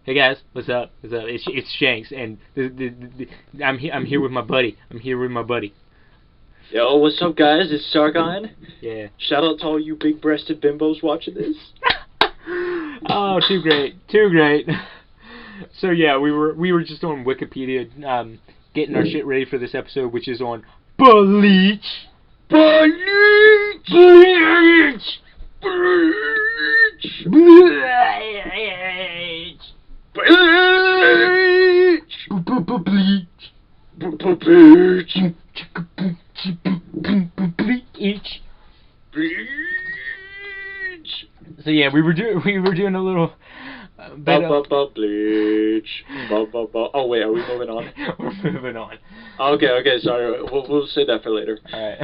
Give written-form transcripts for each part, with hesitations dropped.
Hey guys, what's up? What's up? It's Shanks, and I'm here with my buddy. Yo, what's up, guys? It's Sargon. Yeah. Shout out to all you big-breasted bimbos watching this. Oh, too great. So yeah, we were just on Wikipedia, getting our shit ready for this episode, which is on Buh-Leach. Buh-Leach! Buh-Leach! Buh-Leach! Buh-Leach! Buh-Leach! Buh-Leach! Bleach! So yeah, we were doing a little Bleach. Oh wait, are we moving on? We're moving on. Okay, sorry. We'll say that for later. Alright.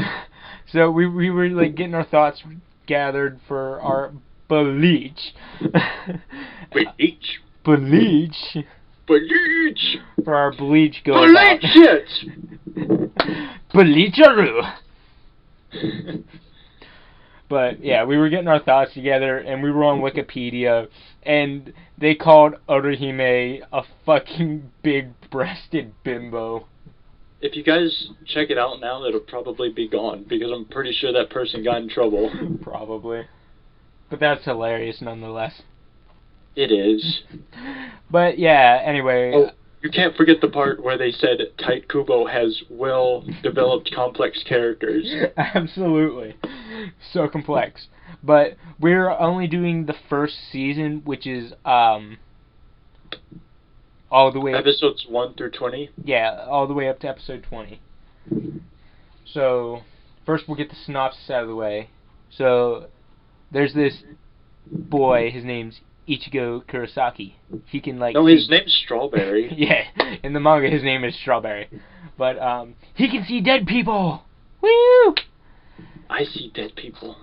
So we were like getting our thoughts gathered for our Buh-Leach. Bleach. Buh-Leach. Bleach. For our Buh-Leach go Bleach it! Buh-Leacharoo. But yeah, we were getting our thoughts together, and we were on Wikipedia, and they called Orihime a fucking big-breasted bimbo. If you guys check it out now, it'll probably be gone, because I'm pretty sure that person got in trouble. Probably. But that's hilarious nonetheless. It is. But yeah, anyway. Oh, you can't forget the part where they said Tight Kubo has well-developed complex characters. Absolutely. So complex. But we're only doing the first season, which is all the way Episodes 1 through 20? Yeah, all the way up to episode 20. So, first we'll get the synopsis out of the way. So, there's this boy, his name's Ichigo Kurosaki. He can like... No, his name's Strawberry. Yeah, in the manga his name is Strawberry. But, he can see dead people! Woo! I see dead people.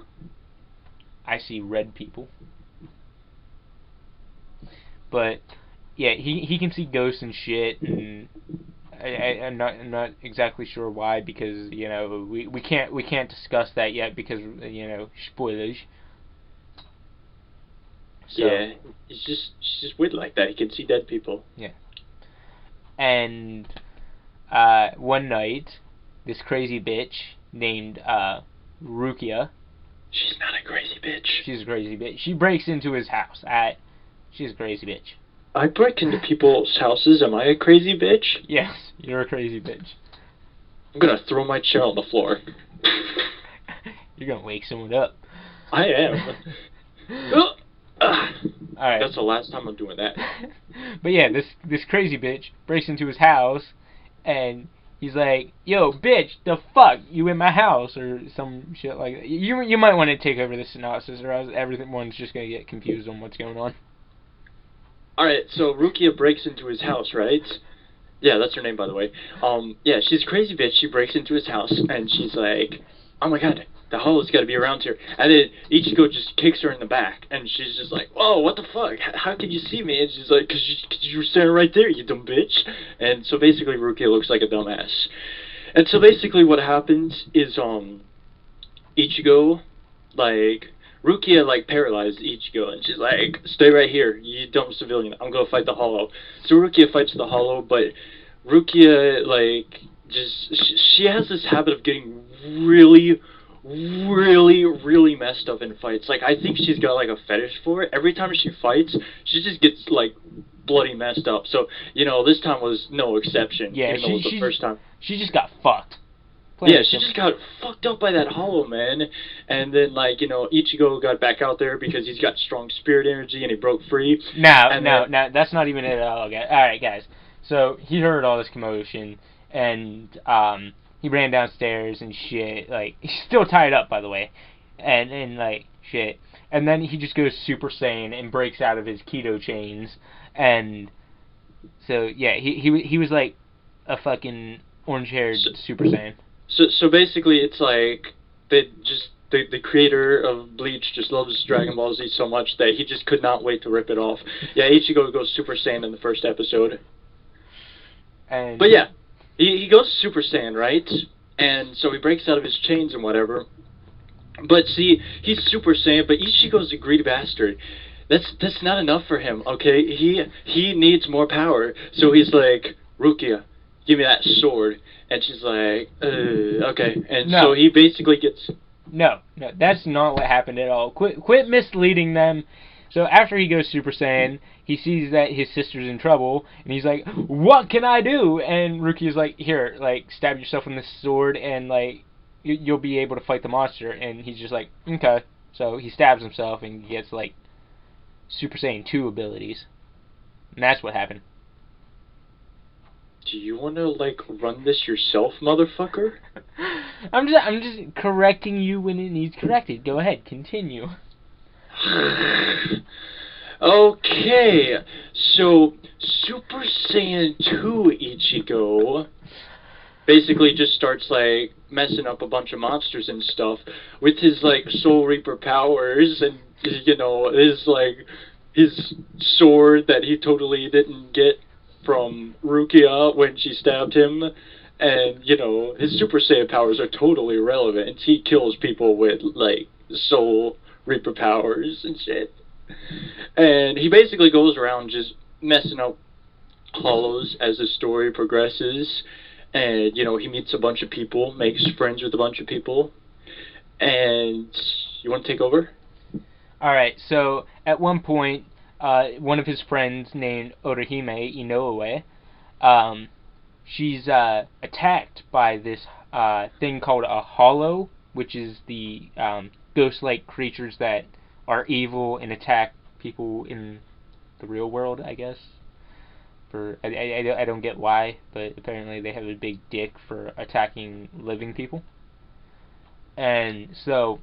I see red people. But, yeah, he can see ghosts and shit, and I'm not exactly sure why, because, you know, we can't discuss that yet because, you know, spoilers. So, yeah, it's just weird like that. He can see dead people. Yeah. And one night, this crazy bitch named Rukia. She's not a crazy bitch. She's a crazy bitch. She breaks into his house. She's a crazy bitch. I break into people's houses. Am I a crazy bitch? Yes, you're a crazy bitch. I'm gonna throw my chair on the floor. You're gonna wake someone up. I am. Alright. That's the last time I'm doing that. But yeah, this crazy bitch breaks into his house, and he's like, "Yo, bitch, the fuck, you in my house?" or some shit like that. You might want to take over the synopsis, or else everyone's just gonna get confused on what's going on. Alright, so Rukia breaks into his house, right? Yeah, that's her name, by the way. Yeah, she's a crazy bitch. She breaks into his house, and she's like, "Oh my god, the hollow's gotta be around here." And then Ichigo just kicks her in the back, and she's just like, "Whoa, what the fuck? How could you see me?" And she's like, cause you were standing right there, you dumb bitch." And so basically Rukia looks like a dumbass. And so basically what happens is, Ichigo, like, Rukia, like, paralyzed Ichigo, and she's like, "Stay right here, you dumb civilian, I'm gonna fight the hollow." So Rukia fights the hollow, but Rukia, like, she has this habit of getting really messed up in fights. Like, I think she's got, like, a fetish for it. Every time she fights, she just gets, like, bloody messed up. So, you know, this time was no exception. Yeah, even though it was the first time. She just got fucked. Yeah, she just got fucked up by that hollow, man. And then, like, you know, Ichigo got back out there because he's got strong spirit energy and he broke free. No, that's not even it at all, guys. Alright, guys. So, he heard all this commotion, and, he ran downstairs and shit. Like, he's still tied up, by the way. And like, shit. And then he just goes Super Saiyan and breaks out of his keto chains. And so, yeah, he was like a fucking orange-haired Super Saiyan. So basically, it's like the creator of Bleach just loves Dragon Ball Z so much that he just could not wait to rip it off. Yeah, Ichigo goes Super Saiyan in the first episode. But yeah, he goes Super Saiyan, right? And so he breaks out of his chains and whatever. But see, he's Super Saiyan, but Ichigo's a greedy bastard. That's not enough for him. Okay, he needs more power. So he's like, Rukia, give me that sword. And she's like, okay. And No. so he basically gets. No, that's not what happened at all. Quit misleading them. So after he goes Super Saiyan, he sees that his sister's in trouble, and he's like, "What can I do?" And Ruki's like, "Here, like, stab yourself with this sword, and like, you'll be able to fight the monster." And he's just like, "Okay." So he stabs himself and gets like Super Saiyan 2 abilities, and that's what happened. Do you want to like run this yourself, motherfucker? I'm just correcting you when it needs corrected. Go ahead, continue. Okay, so Super Saiyan 2 Ichigo basically just starts like messing up a bunch of monsters and stuff with his like Soul Reaper powers and his like his sword that he totally didn't get from Rukia when she stabbed him. And his Super Saiyan powers are totally irrelevant. He kills people with like Soul Reaper powers and shit. And he basically goes around just messing up hollows as the story progresses. And he meets a bunch of people, makes friends with a bunch of people. And you want to take over? Alright, so at one point, one of his friends named Orihime Inoue, she's attacked by this thing called a hollow, which is the ghost-like creatures that are evil and attack people in the real world, I guess. I don't get why, but apparently they have a big dick for attacking living people. And so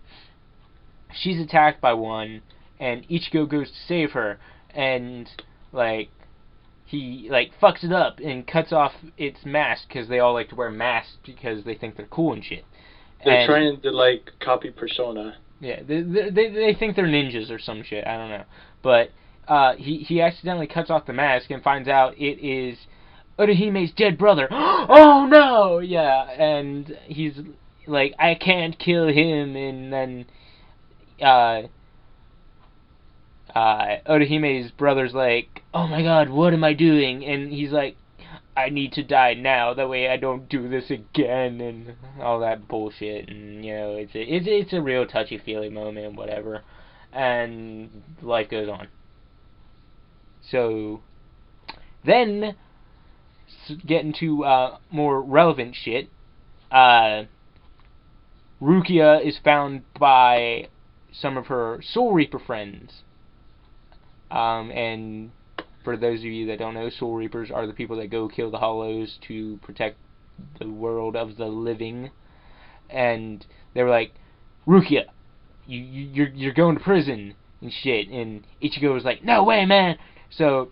she's attacked by one, and Ichigo goes to save her, and like he like fucks it up and cuts off its mask because they all like to wear masks because they think they're cool and shit. They're trying to like copy Persona. Yeah, they think they're ninjas or some shit. I don't know, but he accidentally cuts off the mask and finds out it is Orihime's dead brother. Oh no! Yeah, and he's like, I can't kill him, and then Orihime's brother's like, oh my god, what am I doing? And he's like, I need to die now, that way I don't do this again, and all that bullshit. And it's a real touchy feely moment, whatever, and life goes on. So then, getting to more relevant shit, Rukia is found by some of her Soul Reaper friends. And for those of you that don't know, Soul Reapers are the people that go kill the Hollows to protect the world of the living. And they were like, Rukia, you're going to prison and shit. And Ichigo was like, no way, man. So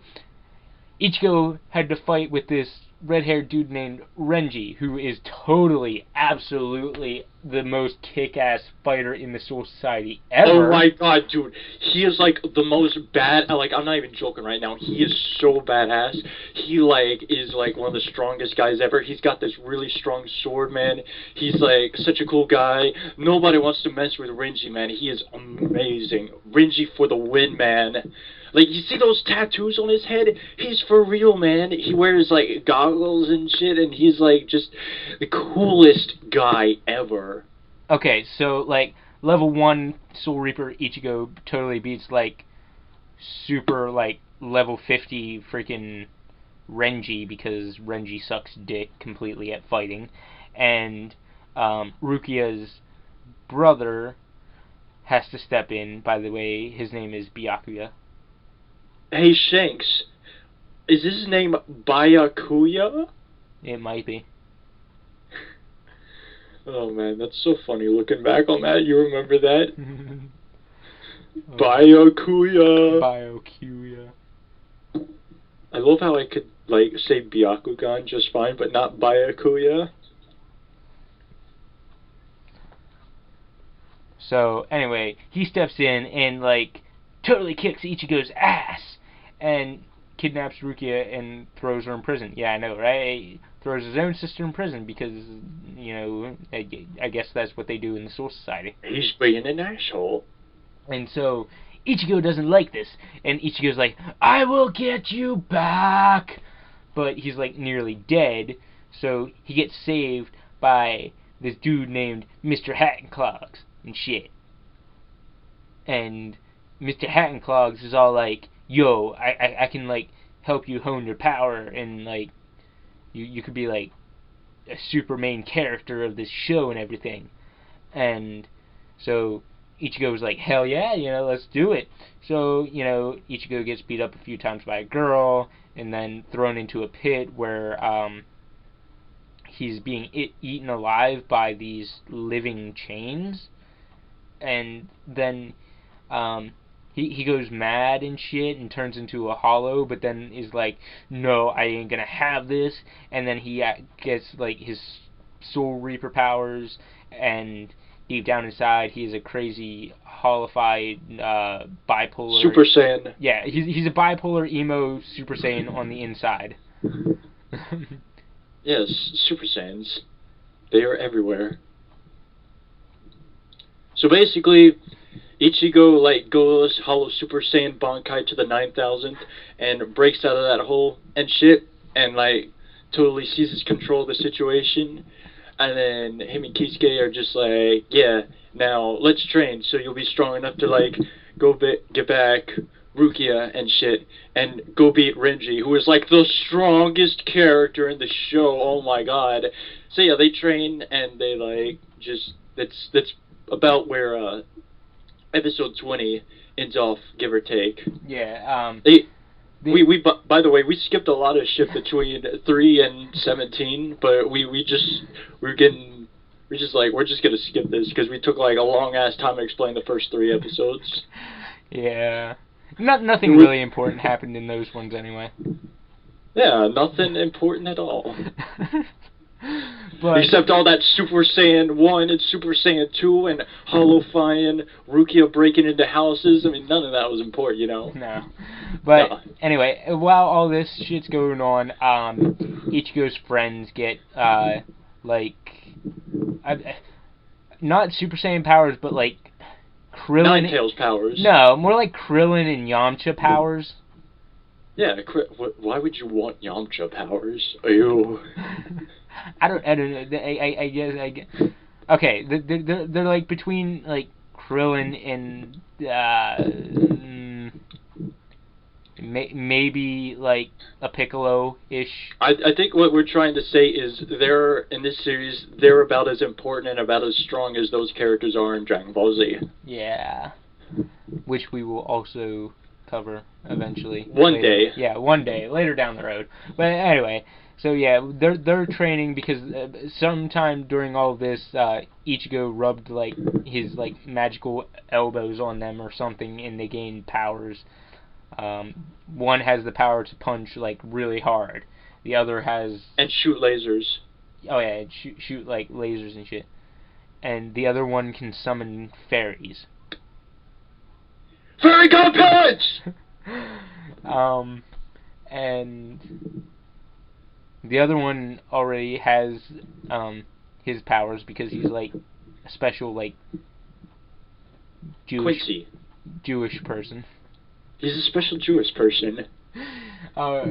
Ichigo had to fight with this red-haired dude named Renji, who is totally, absolutely the most kick-ass fighter in the Soul Society ever. Oh my god, dude. He is like the most like, I'm not even joking right now. He is so badass. He like is like one of the strongest guys ever. He's got this really strong sword, man. He's like such a cool guy. Nobody wants to mess with Renji, man. He is amazing. Renji for the win, man. Like, you see those tattoos on his head? He's for real, man. He wears, like, goggles and shit, and he's, like, just the coolest guy ever. Okay, so, like, level 1 Soul Reaper Ichigo totally beats, like, super, like, level 50 freaking Renji, because Renji sucks dick completely at fighting. And Rukia's brother has to step in. By the way, his name is Byakuya. Hey, Shanks, is his name Byakuya? It might be. Oh, man, that's so funny looking back on that. You remember that? Byakuya. Byakuya. I love how I could, like, say Byakugan just fine, but not Byakuya. So, anyway, he steps in and, like, totally kicks Ichigo's ass and kidnaps Rukia and throws her in prison. Yeah, I know, right? Throws his own sister in prison because, I guess that's what they do in the Soul Society. He's being an asshole. And so Ichigo doesn't like this. And Ichigo's like, I will get you back. But he's like nearly dead, so he gets saved by this dude named Mr. Hattenclogs and shit. And Mr. Hattenclogs is all like, yo, I can like help you hone your power, and like you could be like a super main character of this show and everything. And so Ichigo was like, hell yeah, let's do it. So, Ichigo gets beat up a few times by a girl, and then thrown into a pit where he's being eaten alive by these living chains. And then he goes mad and shit and turns into a hollow, but then is like, no, I ain't gonna have this. And then he gets like his Soul Reaper powers, and deep down inside he is a crazy hollified bipolar Super Saiyan. Yeah, he's a bipolar emo Super Saiyan on the inside. Yes, Super Saiyans. They are everywhere. So basically, Ichigo like goes Hollow Super Saiyan Bankai to the 9,000 and breaks out of that hole and shit, and like totally seizes control of the situation. And then him and Kisuke are just like, yeah, now let's train so you'll be strong enough to like go get back Rukia and shit, and go beat Renji, who is like the strongest character in the show. Oh my god. So yeah, they train, and they like just that's about where episode 20 ends off, give or take. Yeah. We by the way, we skipped a lot of shit between 3 and 17, but we're just gonna skip this because we took like a long ass time to explain the first 3 episodes. Yeah. Nothing really important happened in those ones anyway. Yeah, nothing important at all. But, except all that Super Saiyan 1 and Super Saiyan 2 and Hollow-fying Rukia breaking into houses. I mean, none of that was important, No. But anyway, while all this shit's going on, Ichigo's friends get not Super Saiyan powers, but like Krillin. Ninetales powers. No, more like Krillin and Yamcha powers. Yeah, why would you want Yamcha powers? Ew. I don't know. I guess. Okay, they're like between like Krillin and maybe like a Piccolo-ish. I think what we're trying to say is in this series, they're about as important and about as strong as those characters are in Dragon Ball Z. Yeah. Which we will also cover eventually. One day. Yeah, one day. Later down the road. But anyway, so yeah, they're training because sometime during all of this, Ichigo rubbed like his like magical elbows on them or something, and they gained powers. One has the power to punch like really hard. The other has and shoot lasers. Oh yeah, shoot like lasers and shit. And the other one can summon fairies. Fairy God Punch! And the other one already has his powers because he's like a special like Jewish person. He's a special Jewish person.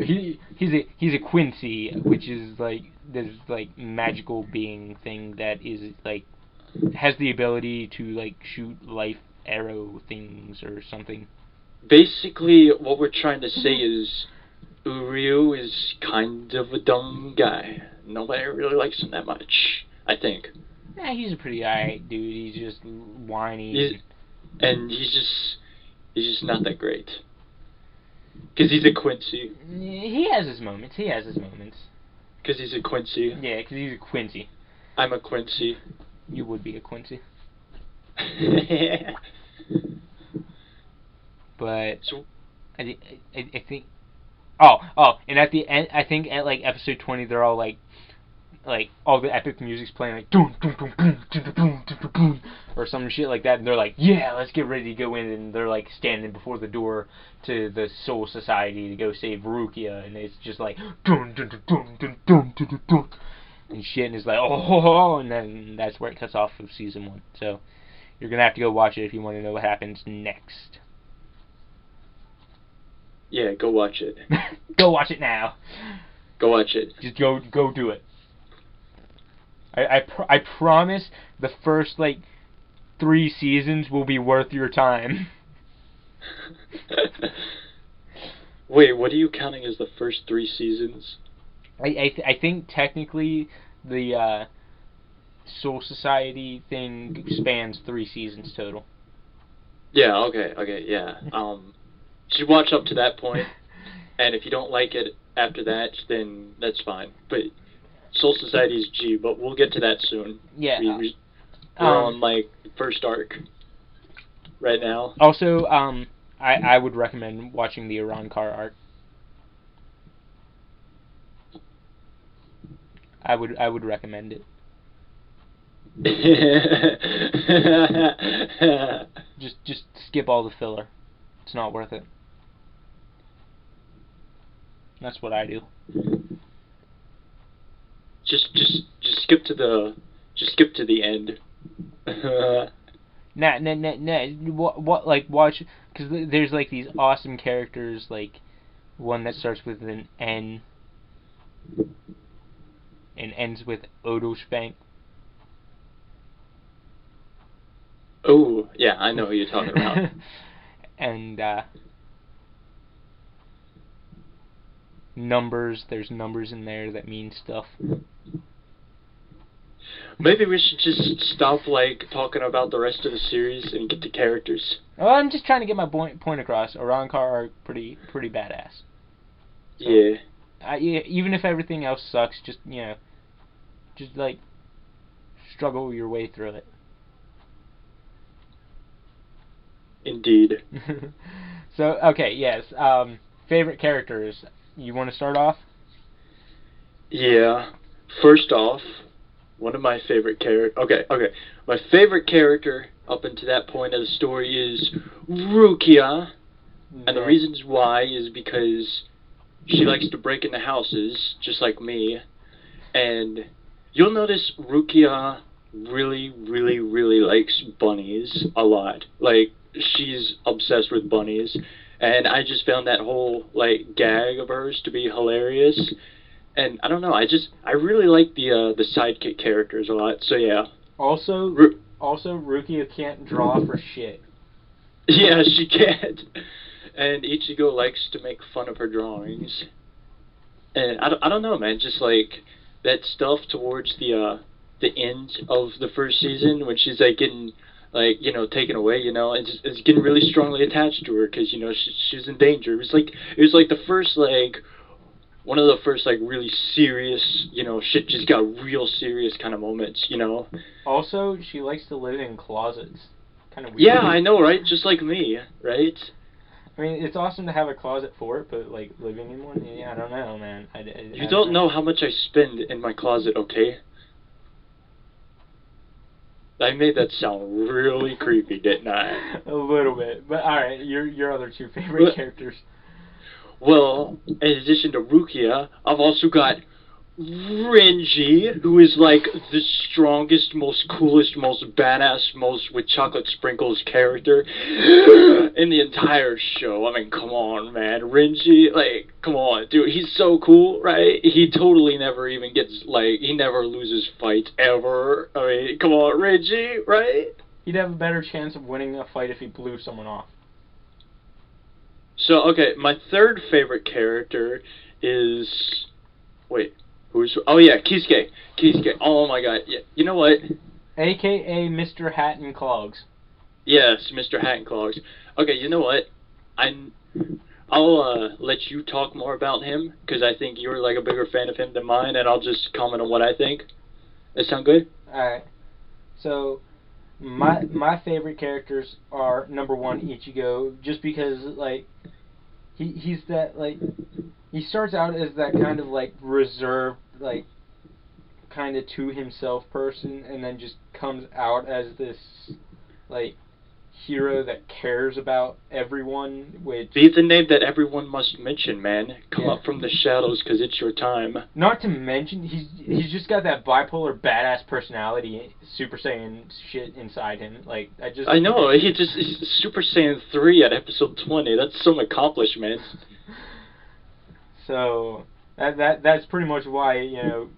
He's a Quincy, which is like this like magical being thing that is like has the ability to like shoot life arrow things or something. Basically, what we're trying to say is Uryu is kind of a dumb guy. Nobody really likes him that much, I think. Yeah, he's a pretty alright dude. He's just whiny. He's just not that great. Because he's a Quincy. He has his moments. Because he's a Quincy. Yeah, because he's a Quincy. I'm a Quincy. You would be a Quincy. But so, I think. Oh, and at the end, I think at like episode 20, they're all like all the epic music's playing like boom, boom, boom, boom, boom, boom, boom, boom, or some shit like that, and they're like, yeah, let's get ready to go in, and they're like standing before the door to the Soul Society to go save Rukia, and it's just like dun dun dun dun dun dun dun dun, and shit, and it's like oh, and then that's where it cuts off of season 1. So you're gonna have to go watch it if you want to know what happens next. Yeah, go watch it. Go watch it now. Go watch it. Just go do it. I promise the first, like, 3 seasons will be worth your time. Wait, what are you counting as the first 3 seasons? I think technically the Soul Society thing spans 3 seasons total. Yeah, okay, yeah. Just watch up to that point, and if you don't like it after that, then that's fine. But Soul Society is G, but we'll get to that soon. Yeah. We're on, like, first arc right now. Also, I would recommend watching the Arankar arc. I would recommend it. Just skip all the filler. It's not worth it. That's what I do. Just skip to the end. Nah. What like watch, because there's like these awesome characters, like one that starts with an N and ends with Odospank. Oh, yeah, I know who you're talking about. And numbers, there's numbers in there that mean stuff. Maybe we should just stop, like, talking about the rest of the series and get to characters. Well, I'm just trying to get my point across. Arankar are pretty badass. So, yeah. Even if everything else sucks, just like struggle your way through it. Indeed. So, okay, yes. Favorite characters. You want to start off? Yeah. First off, one of my favorite Okay. My favorite character up until that point of the story is Rukia. And the reasons why is because she likes to break into houses, just like me. And you'll notice Rukia really likes bunnies a lot. Like, she's obsessed with bunnies. And I just found that whole, like, gag of hers to be hilarious. And I don't know, I really like the sidekick characters a lot. So yeah. Also Rukia can't draw for shit. Yeah, she can't. And Ichigo likes to make fun of her drawings. And I don't know, man, just like that stuff towards the end of the first season when she's like getting, like, you know, taken away, you know, and it's getting really strongly attached to her because, you know, she's in danger. It was like the first, like, one of the first, like, really serious, you know, shit just got real serious kind of moments, you know. Also, she likes to live in closets. Kind of weird. Yeah, I know, right? Just like me, right? I mean, it's awesome to have a closet for it, but, like, living in one, yeah, I don't know, man. You don't know how much I spend in my closet, okay? I made that sound really creepy, didn't I? A little bit. But, alright, your other 2 favorite characters. Well, in addition to Rukia, I've also got Renji, who is like the strongest, most coolest, most badass, most with chocolate sprinkles character in the entire show. I mean, come on, man. Renji, like, come on, dude. He's so cool, right? He totally never even gets, like, he never loses fights, ever. I mean, come on, Renji, right? He'd have a better chance of winning a fight if he blew someone off. So, okay, my third favorite character is... Wait, oh yeah, Kisuke. Oh my god, yeah. You know what? A.K.A. Mr. Hat and Clogs. Yes, Mr. Hat and Clogs. Okay, you know what? I'll let you talk more about him, because I think you're like a bigger fan of him than mine, and I'll just comment on what I think. That sound good? Alright. So, my favorite characters are, number 1, Ichigo, just because, like, he's that, like, he starts out as that kind of, like, reserved, like, kind of to himself person, and then just comes out as this, like, hero that cares about everyone, which... Be the name that everyone must mention, man. Come up from the shadows, because it's your time. Not to mention, he's just got that bipolar badass personality, Super Saiyan shit inside him. Like, I know, he's Super Saiyan 3 at episode 20. That's some accomplishment. So that's pretty much why,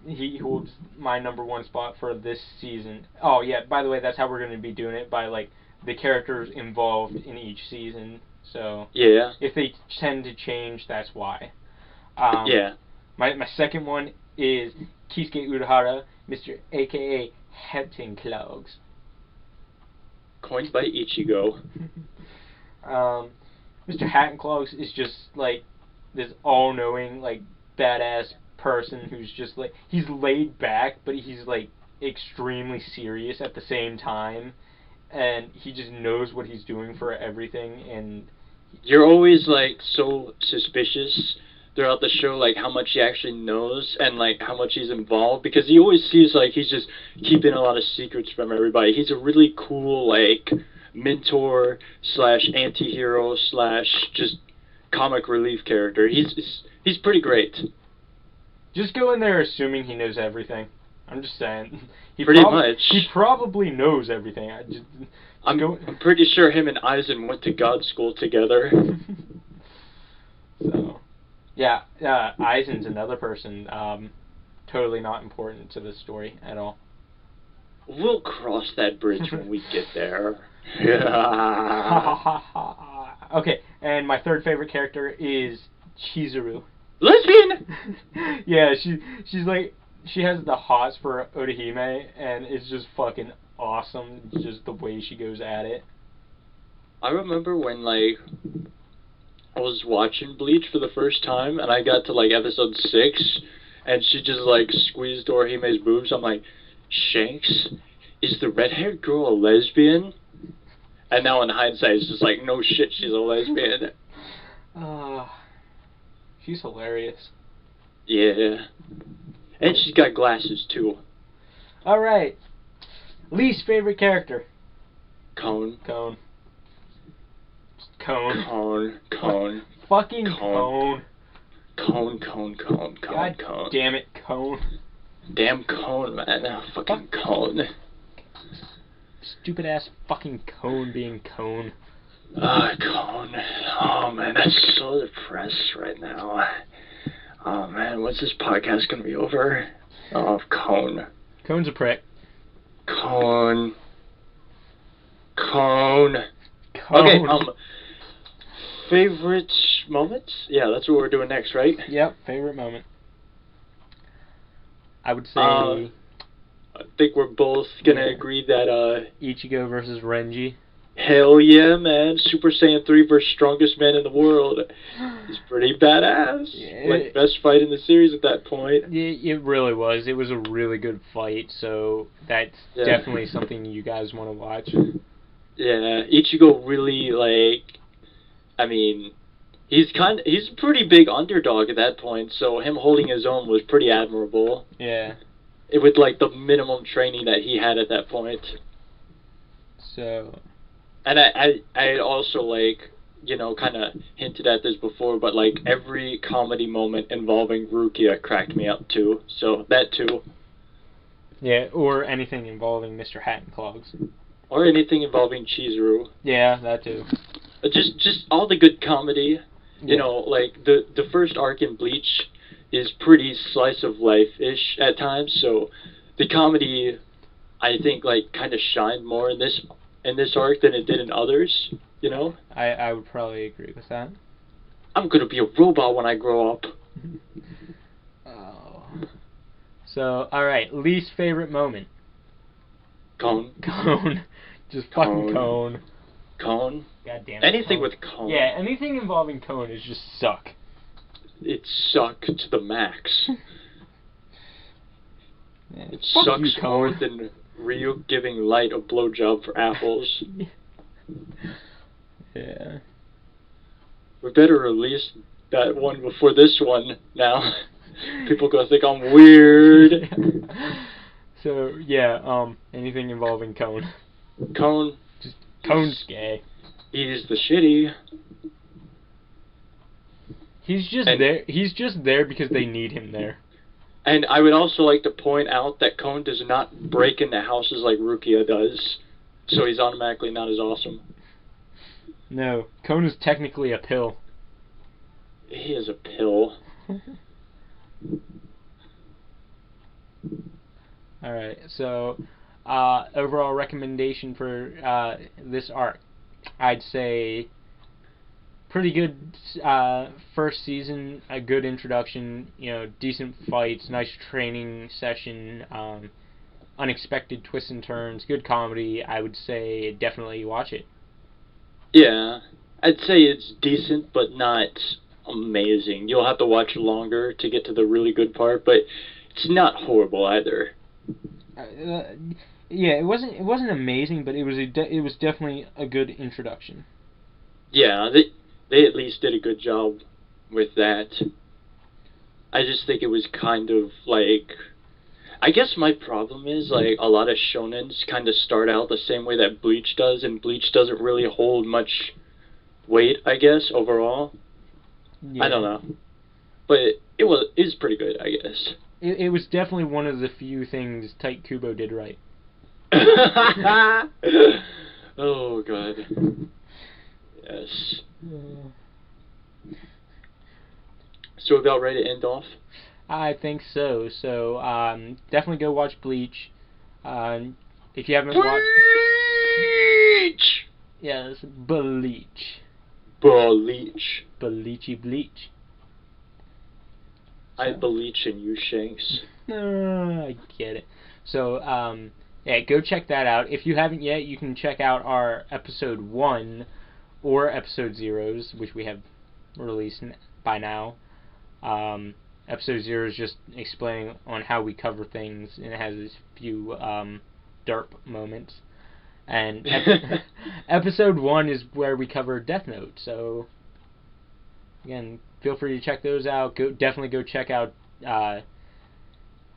he holds my number one spot for this season. Oh yeah, by the way, that's how we're going to be doing it, by like the characters involved in each season. So Yeah. if they tend to change, that's why. Yeah. My second one is Kisuke Urahara, Mr. AKA Hepting Clogs. Coined by Ichigo. Mr. Hat and Clogs is just like this all-knowing, like, badass person who's just like, he's laid back, but he's like extremely serious at the same time, and he just knows what he's doing for everything. And you're always like so suspicious throughout the show, like how much he actually knows and like how much he's involved, because he always seems like he's just keeping a lot of secrets from everybody. He's a really cool like mentor slash anti-hero slash just comic relief character. He's pretty great. Just go in there assuming he knows everything. I'm just saying. Pretty much. He probably knows everything. I'm pretty sure him and Aizen went to God school together. So, yeah, Aizen's another person, totally not important to the story at all. We'll cross that bridge when we get there. Okay, and my third favorite character is Chizuru. Lesbian! Yeah, she's like, she has the hots for Orihime, and it's just fucking awesome, just the way she goes at it. I remember when, like, I was watching Bleach for the first time, and I got to, like, episode 6, and she just, like, squeezed Orihime's boobs. I'm like, Shanks, is the red-haired girl a lesbian? And now in hindsight, it's just like, no shit, she's a lesbian. She's hilarious. Yeah. And she's got glasses, too. Alright. Least favorite character? Cone. Cone. Fucking Cone. Cone. God damn it, Cone. Damn Cone, man. Fucking Cone. Stupid ass fucking Cone being Cone. Cone. Oh, man, that's so depressed right now. Oh, man, when's this podcast gonna be over? Oh, Cone. Cone's a prick. Cone. Okay, favorite moments? Yeah, that's what we're doing next, right? Yep, favorite moment. I would say... I think we're both gonna agree that, Ichigo versus Renji. Hell yeah, man. Super Saiyan 3 versus strongest man in the world. He's pretty badass. Yeah, like, best fight in the series at that point. It really was. It was a really good fight, so that's definitely something you guys want to watch. Yeah, Ichigo really, like, I mean, he's a pretty big underdog at that point, so him holding his own was pretty admirable. Yeah. With, like, the minimum training that he had at that point. So... And I also, like, kind of hinted at this before, but, like, every comedy moment involving Rukia cracked me up, too. So, that, too. Yeah, or anything involving Mr. Hat and Clogs. Or anything involving Chizuru. Yeah, that, too. Just all the good comedy. Yeah. Like, the first arc in Bleach is pretty slice-of-life-ish at times, so the comedy, I think, like, kind of shined more in this arc than it did in others, I would probably agree with that. I'm gonna be a robot when I grow up. Oh. So, alright, least favorite moment. Cone. Just fucking Cone. Cone? God damn it. Anything Cone. with Cone. Yeah, anything involving Cone is just suck. It sucked to the max. Yeah, it fuck sucks you, more Cone. than Ryu giving Light a blowjob for apples. Yeah. We better release that one before this one now. People gonna think I'm weird. So, yeah, anything involving Cone. Cone. Just, Cone's gay. He's the shitty. He's just there because they need him there. And I would also like to point out that Cone does not break into houses like Rukia does, so he's automatically not as awesome. No, Cone is technically a pill. He is a pill. So, overall recommendation for this arc, I'd say pretty good first season, a good introduction, decent fights, nice training session, unexpected twists and turns, good comedy. I would say definitely watch it. Yeah, I'd say it's decent, but not amazing. You'll have to watch longer to get to the really good part, but it's not horrible either. Yeah, it wasn't amazing, but it was definitely a good introduction. Yeah, they at least did a good job with that. I just think it was kind of like, I guess my problem is like a lot of shonens kind of start out the same way that Bleach does, and Bleach doesn't really hold much weight, I guess, overall. Yeah. I don't know, but it's pretty good, I guess. It was definitely one of the few things Tite Kubo did right. Oh god. Yes. So about ready to end off? I think so. So definitely go watch Bleach. If you haven't watched, Bleach. yes, Buh-Leach. Buh-Leach. Bleachy Bleach. I bleach and you Shanks. I get it. So, yeah, go check that out. If you haven't yet, you can check out our episode 1 or episode 0s, which we have released by now. Episode 0 is just explaining on how we cover things, and it has a few derp moments. And episode 1 is where we cover Death Note, so again, feel free to check those out. Definitely go check out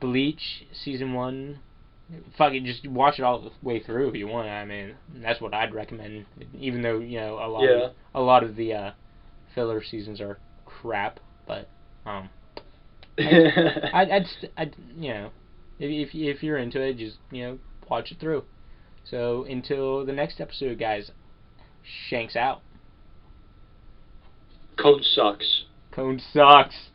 Bleach Season 1. Fucking just watch it all the way through if you want. I mean, that's what I'd recommend. Even though, a lot of the filler seasons are crap, but I'd if you're into it, just watch it through. So until the next episode, guys, Shanks out. Cone sucks. Cone sucks.